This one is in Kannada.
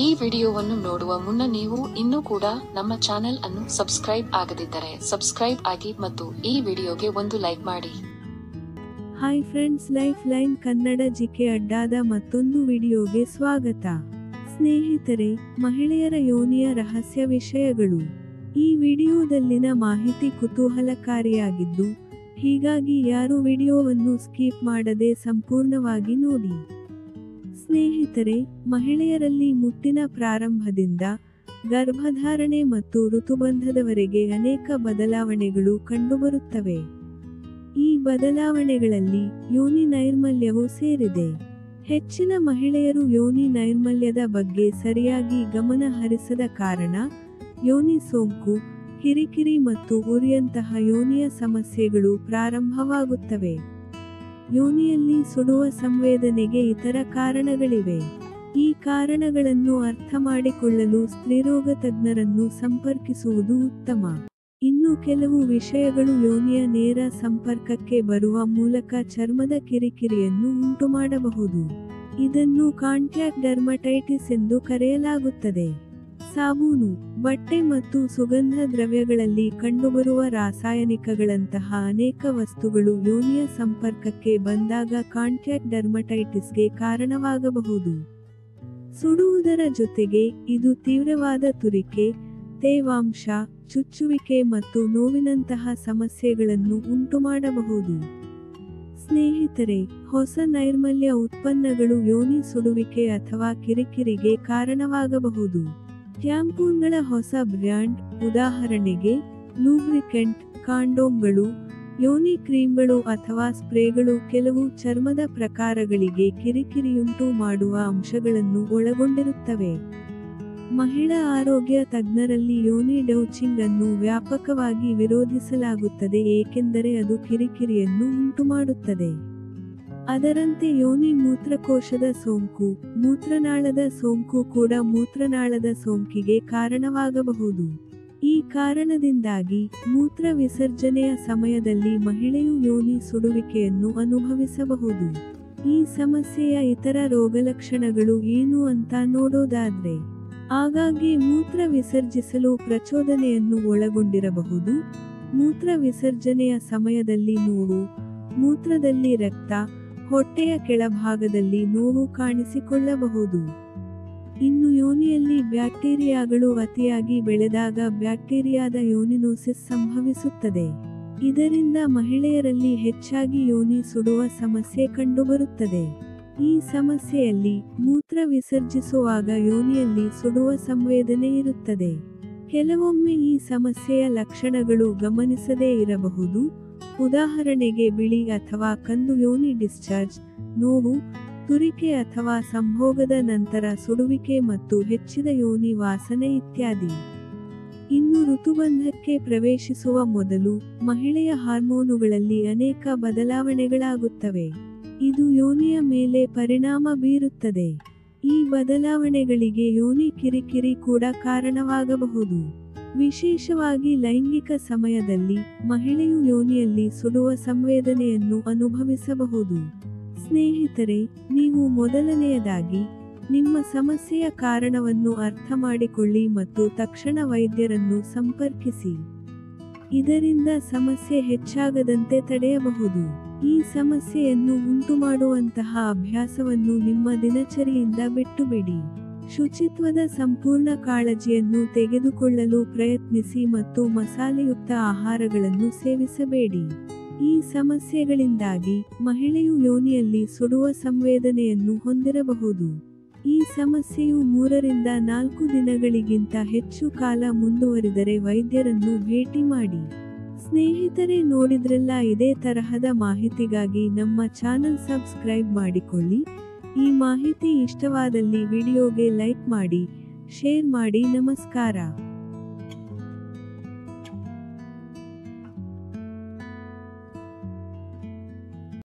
ಈ ವಿಡಿಯೋವನ್ನು ನೋಡುವ ಮುನ್ನ ನೀವು ಇನ್ನೂ ಕೂಡ ನಮ್ಮ ಚಾನೆಲ್ ಅನ್ನು ಸಬ್ಸ್ಕ್ರೈಬ್ ಆಗದಿದ್ದರೆ ಸಬ್ಸ್ಕ್ರೈಬ್ ಆಗಿ ಮತ್ತು ಈ ವಿಡಿಯೋಗೆ ಒಂದು ಲೈಕ್ ಮಾಡಿ. Hi friends, life line Kannada GK ಅಡ್ಡಾದ ಮತ್ತೊಂದು ವಿಡಿಯೋಗೆ ಸ್ವಾಗತ. ಸ್ನೇಹಿತರೆ, ಮಹಿಳೆಯರ ಯೋನಿಯ ರಹಸ್ಯ ವಿಷಯಗಳು. ಈ ವಿಡಿಯೋದಲ್ಲಿನ ಮಾಹಿತಿ ಕುತೂಹಲಕಾರಿಯಾಗಿದ್ದು, ಹೀಗಾಗಿ ಯಾರು ವಿಡಿಯೋವನ್ನು ಸ್ಕಿಪ್ ಮಾಡದೆ ಸಂಪೂರ್ಣವಾಗಿ ನೋಡಿ. ಸ್ನೇಹಿತರೆ, ಮಹಿಳೆಯರಲ್ಲಿ ಮುಟ್ಟಿನ ಪ್ರಾರಂಭದಿಂದ ಗರ್ಭಧಾರಣೆ ಮತ್ತು ಋತುಬಂಧದವರೆಗೆ ಅನೇಕ ಬದಲಾವಣೆಗಳು ಕಂಡುಬರುತ್ತವೆ. ಈ ಬದಲಾವಣೆಗಳಲ್ಲಿ ಯೋನಿ ನೈರ್ಮಲ್ಯವೂ ಸೇರಿದೆ. ಹೆಚ್ಚಿನ ಮಹಿಳೆಯರು ಯೋನಿ ನೈರ್ಮಲ್ಯದ ಬಗ್ಗೆ ಸರಿಯಾಗಿ ಗಮನ ಹರಿಸದ ಕಾರಣ ಯೋನಿ ಸೋಂಕು, ಕಿರಿಕಿರಿ ಮತ್ತು ಉರಿಯಂತಹ ಯೋನಿಯ ಸಮಸ್ಯೆಗಳು ಪ್ರಾರಂಭವಾಗುತ್ತವೆ. ಯೋನಿಯಲ್ಲಿ ಸುಡುವ ಸಂವೇದನೆಗೆ ಇತರ ಕಾರಣಗಳಿವೆ. ಈ ಕಾರಣಗಳನ್ನು ಅರ್ಥಮಾಡಿಕೊಳ್ಳಲು ಸ್ತ್ರೀರೋಗ ತಜ್ಞರನ್ನು ಸಂಪರ್ಕಿಸುವುದು ಉತ್ತಮ. ಇನ್ನು ಕೆಲವು ವಿಷಯಗಳು ಯೋನಿಯ ನೇರ ಸಂಪರ್ಕಕ್ಕೆ ಬರುವ ಮೂಲಕ ಚರ್ಮದ ಕಿರಿಕಿರಿಯನ್ನು ಉಂಟುಮಾಡಬಹುದು. ಇದನ್ನು ಕಾಂಟ್ಯಾಕ್ಟ್ ಡರ್ಮಟೈಟಿಸ್ ಎಂದು ಕರೆಯಲಾಗುತ್ತದೆ. ಸಾಬೂನು, ಬಟ್ಟೆ ಮತ್ತು ಸುಗಂಧ ದ್ರವ್ಯಗಳಲ್ಲಿ ಕಂಡುಬರುವ ರಾಸಾಯನಿಕಗಳಂತಹ ಅನೇಕ ವಸ್ತುಗಳು ಯೋನಿಯ ಸಂಪರ್ಕಕ್ಕೆ ಬಂದಾಗ ಕಾಂಟ್ಯಾಕ್ಟ್ ಡರ್ಮಟೈಟಿಸ್ಗೆ ಕಾರಣವಾಗಬಹುದು. ಸುಡುವುದರ ಜೊತೆಗೆ ಇದು ತೀವ್ರವಾದ ತುರಿಕೆ, ತೇವಾಂಶ, ಚುಚ್ಚುವಿಕೆ ಮತ್ತು ನೋವಿನಂತಹ ಸಮಸ್ಯೆಗಳನ್ನು ಉಂಟುಮಾಡಬಹುದು. ಸ್ನೇಹಿತರೆ, ಹೊಸ ನೈರ್ಮಲ್ಯ ಉತ್ಪನ್ನಗಳು ಯೋನಿ ಸುಡುವಿಕೆ ಅಥವಾ ಕಿರಿಕಿರಿಗೆ ಕಾರಣವಾಗಬಹುದು. ಟ್ಯಾಂಪೂನ್ಗಳ ಹೊಸ ಬ್ರ್ಯಾಂಡ್, ಉದಾಹರಣೆಗೆ ಲೂಬ್ರಿಕೆಂಟ್, ಕಾಂಡೋಮ್ಗಳು, ಯೋನಿ ಕ್ರೀಮ್ಗಳು ಅಥವಾ ಸ್ಪ್ರೇಗಳು ಕೆಲವು ಚರ್ಮದ ಪ್ರಕಾರಗಳಿಗೆ ಕಿರಿಕಿರಿಯುಂಟು ಮಾಡುವ ಅಂಶಗಳನ್ನು ಒಳಗೊಂಡಿರುತ್ತವೆ. ಮಹಿಳಾ ಆರೋಗ್ಯ ತಜ್ಞರಲ್ಲಿ ಯೋನಿ ಡೌಚಿಂಗ್ ಅನ್ನು ವ್ಯಾಪಕವಾಗಿ ವಿರೋಧಿಸಲಾಗುತ್ತದೆ, ಏಕೆಂದರೆ ಅದು ಕಿರಿಕಿರಿಯನ್ನು ಉಂಟುಮಾಡುತ್ತದೆ. ಅದರಂತೆ ಯೋನಿ ಮೂತ್ರಕೋಶದ ಸೋಂಕು, ಮೂತ್ರನಾಳದ ಸೋಂಕು ಕೂಡ ಮೂತ್ರನಾಳದ ಸೋಂಕಿಗೆ ಕಾರಣವಾಗಬಹುದು. ಈ ಕಾರಣದಿಂದಾಗಿ ಮೂತ್ರ ವಿಸರ್ಜನೆಯ ಸಮಯದಲ್ಲಿ ಮಹಿಳೆಯು ಯೋನಿ ಸುಡುವಿಕೆಯನ್ನು ಅನುಭವಿಸಬಹುದು. ಈ ಸಮಸ್ಯೆಯ ಇತರ ರೋಗಲಕ್ಷಣಗಳು ಏನು ಅಂತ ನೋಡೋದಾದ್ರೆ, ಆಗಾಗ್ಗೆ ಮೂತ್ರ ವಿಸರ್ಜಿಸಲು ಪ್ರಚೋದನೆಯನ್ನು ಒಳಗೊಂಡಿರಬಹುದು. ಮೂತ್ರ ವಿಸರ್ಜನೆಯ ಸಮಯದಲ್ಲಿ ನೋವು, ಮೂತ್ರದಲ್ಲಿ ರಕ್ತ, ಹೊಟ್ಟೆಯ ಕೆಳಭಾಗದಲ್ಲಿ ನೋವು ಕಾಣಿಸಿಕೊಳ್ಳಬಹುದು. ಇನ್ನು ಯೋನಿಯಲ್ಲಿ ಬ್ಯಾಕ್ಟೀರಿಯಾಗಳು ಅತಿಯಾಗಿ ಬೆಳೆದಾಗ ಬ್ಯಾಕ್ಟೀರಿಯಾದ ಯೋನಿನೋಸಿಸ್ ಸಂಭವಿಸುತ್ತದೆ. ಇದರಿಂದ ಮಹಿಳೆಯರಲ್ಲಿ ಹೆಚ್ಚಾಗಿ ಯೋನಿ ಸುಡುವ ಸಮಸ್ಯೆ ಕಂಡುಬರುತ್ತದೆ. ಈ ಸಮಸ್ಯೆಯಲ್ಲಿ ಮೂತ್ರ ವಿಸರ್ಜಿಸುವಾಗ ಯೋನಿಯಲ್ಲಿ ಸುಡುವ ಸಂವೇದನೆ ಇರುತ್ತದೆ. ಕೆಲವೊಮ್ಮೆ ಈ ಸಮಸ್ಯೆಯ ಲಕ್ಷಣಗಳು ಗಮನಿಸದೇ ಇರಬಹುದು. ಉದಾಹರಣೆಗೆ ಬಿಳಿ ಅಥವಾ ಕಂದು ಯೋನಿ ಡಿಸ್ಚಾರ್ಜ್, ನೋವು, ತುರಿಕೆ ಅಥವಾ ಸಂಭೋಗದ ನಂತರ ಸುಡುವಿಕೆ ಮತ್ತು ಹೆಚ್ಚಿದ ಯೋನಿ ವಾಸನೆ ಇತ್ಯಾದಿ. ಇನ್ನು ಋತುಬಂಧಕ್ಕೆ ಪ್ರವೇಶಿಸುವ ಮೊದಲು ಮಹಿಳೆಯ ಹಾರ್ಮೋನುಗಳಲ್ಲಿ ಅನೇಕ ಬದಲಾವಣೆಗಳಾಗುತ್ತವೆ. ಇದು ಯೋನಿಯ ಮೇಲೆ ಪರಿಣಾಮ ಬೀರುತ್ತದೆ. ಈ ಬದಲಾವಣೆಗಳಿಗೆ ಯೋನಿ ಕಿರಿಕಿರಿ ಕೂಡ ಕಾರಣವಾಗಬಹುದು. ವಿಶೇಷವಾಗಿ ಲೈಂಗಿಕ ಸಮಯದಲ್ಲಿ ಮಹಿಳೆಯು ಯೋನಿಯಲ್ಲಿ ಸುಡುವ ಸಂವೇದನೆಯನ್ನು ಅನುಭವಿಸಬಹುದು. ಸ್ನೇಹಿತರೆ, ನೀವು ಮೊದಲನೆಯದಾಗಿ ನಿಮ್ಮ ಸಮಸ್ಯೆಯ ಕಾರಣವನ್ನು ಅರ್ಥಮಾಡಿಕೊಳ್ಳಿ ಮತ್ತು ತಕ್ಷಣ ವೈದ್ಯರನ್ನು ಸಂಪರ್ಕಿಸಿ. ಇದರಿಂದ ಸಮಸ್ಯೆ ಹೆಚ್ಚಾಗದಂತೆ ತಡೆಯಬಹುದು. ಈ ಸಮಸ್ಯೆಯನ್ನು ಉಂಟುಮಾಡುವಂತಹ ಅಭ್ಯಾಸವನ್ನು ನಿಮ್ಮ ದಿನಚರಿಯಿಂದ ಬಿಟ್ಟುಬಿಡಿ. ಶುಚಿತ್ವದ ಸಂಪೂರ್ಣ ಕಾಳಜಿಯನ್ನು ತೆಗೆದುಕೊಳ್ಳಲು ಪ್ರಯತ್ನಿಸಿ ಮತ್ತು ಮಸಾಲೆಯುಕ್ತ ಆಹಾರಗಳನ್ನು ಸೇವಿಸಬೇಡಿ. ಈ ಸಮಸ್ಯೆಗಳಿಂದಾಗಿ ಮಹಿಳೆಯು ಯೋನಿಯಲ್ಲಿ ಸುಡುವ ಸಂವೇದನೆಯನ್ನು ಹೊಂದಿರಬಹುದು. ಈ ಸಮಸ್ಯೆಯು 3 ರಿಂದ 4 ದಿನಗಳಿಗಿಂತ ಹೆಚ್ಚು ಕಾಲ ಮುಂದುವರಿದರೆ ವೈದ್ಯರನ್ನು ಭೇಟಿ ಮಾಡಿ. ಸ್ನೇಹಿತರೆ, ನೋಡಿದ್ರಲ್ಲ, ಇದೇ ತರಹದ ಮಾಹಿತಿಗಾಗಿ ನಮ್ಮ ಚಾನಲ್ ಸಬ್ಸ್ಕ್ರೈಬ್ ಮಾಡಿಕೊಳ್ಳಿ. ಈ ಮಾಹಿತಿ ಇಷ್ಟವಾದಲ್ಲಿ ವಿಡಿಯೋಗೆ ಲೈಕ್ ಮಾಡಿ, ಶೇರ್ ಮಾಡಿ. ನಮಸ್ಕಾರ.